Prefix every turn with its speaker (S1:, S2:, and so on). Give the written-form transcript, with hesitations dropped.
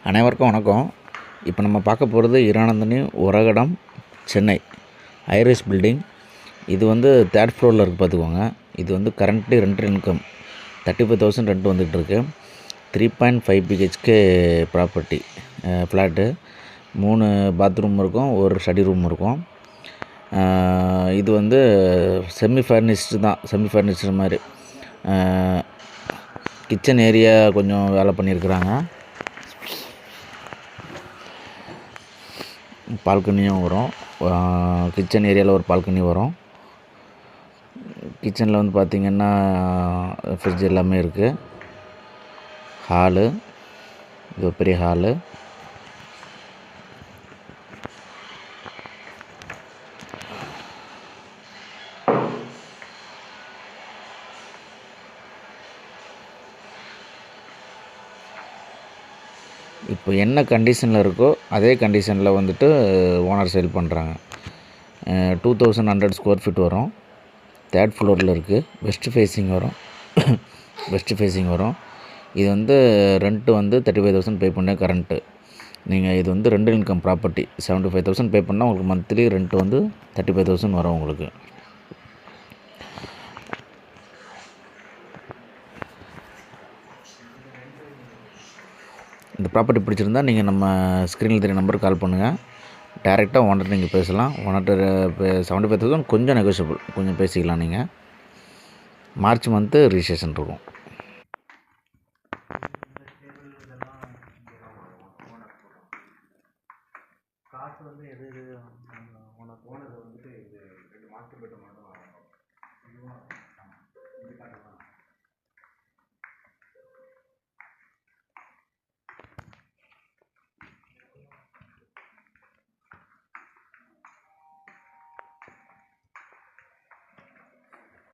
S1: அனைவருக்கும் வணக்கம். இப்போ நம்ம பார்க்க போகிறது இரானந்தனி உரகடம் சென்னை ஐரிஸ் பில்டிங். இது வந்து 3rd ஃப்ளோரில் இருக்குது பார்த்துக்கோங்க. இது வந்து கரண்ட்லி ரெண்டல் இன்கம் 35,000 ரெண்ட் வந்துகிட்ருக்கு. 3.5 பிஹெச்கே ப்ராப்பர்ட்டி ஃப்ளாட்டு. 3 பாத்ரூம் இருக்கும், ஒரு ஸ்டடி ரூம் இருக்கும். இது வந்து செமி ஃபர்னிஷ்டு தான், செமி ஃபர்னிஷ்டு மாதிரி. கிச்சன் ஏரியா கொஞ்சம் வேலை பண்ணியிருக்கிறாங்க. பால்கனியும் வரும். கிச்சன் ஏரியாவில் ஒரு பால்கனி வரும். கிச்சனில் வந்து பார்த்திங்கன்னா ஃப்ரிட்ஜ் எல்லாமே இருக்குது. ஹாலு, இது ஒரு பெரிய ஹாலு. இப்போ என்ன கண்டிஷனில் இருக்கோ அதே கண்டிஷனில் வந்துட்டு ஓனர் சேல் பண்ணுறாங்க. 2100 ஸ்கொயர் ஃபீட் வரும். 3rd ஃப்ளோரில் இருக்குது. வெஸ்ட் ஃபேஸிங் வரும். வெஸ்ட் ஃபேஸிங் வரும். இது வந்து ரெண்ட்டு வந்து 35,000 பே பண்ண கரண்ட்டு. நீங்கள் இது வந்து ரெண்டல் இன்கம் ப்ராப்பர்ட்டி. 75,000 பே பண்ணால் உங்களுக்கு மந்த்லி ரெண்ட்டு வந்து 35,000 வரும் உங்களுக்கு. இந்த ப்ராப்பர்ட்டி பிடிச்சிருந்தா நீங்கள் நம்ம ஸ்க்ரீனில் தெரிய நம்பருக்கு கால் பண்ணுங்கள். டைரெக்டாக ஓனர்கிட்ட நீங்கள் பேசலாம். ஓனர்கிட்ட 75,000 கொஞ்சம் நெகோஷியபிள், கொஞ்சம் பேசிக்கலாம். நீங்கள் மார்ச் மந்த்து ரிஜிஸ்ட்ரேஷன் இருக்கும்.
S2: காசு வந்து எது ஓனர் வந்துட்டு இது 2 மாஸ்டர் பெட்ரூம் மட்டும்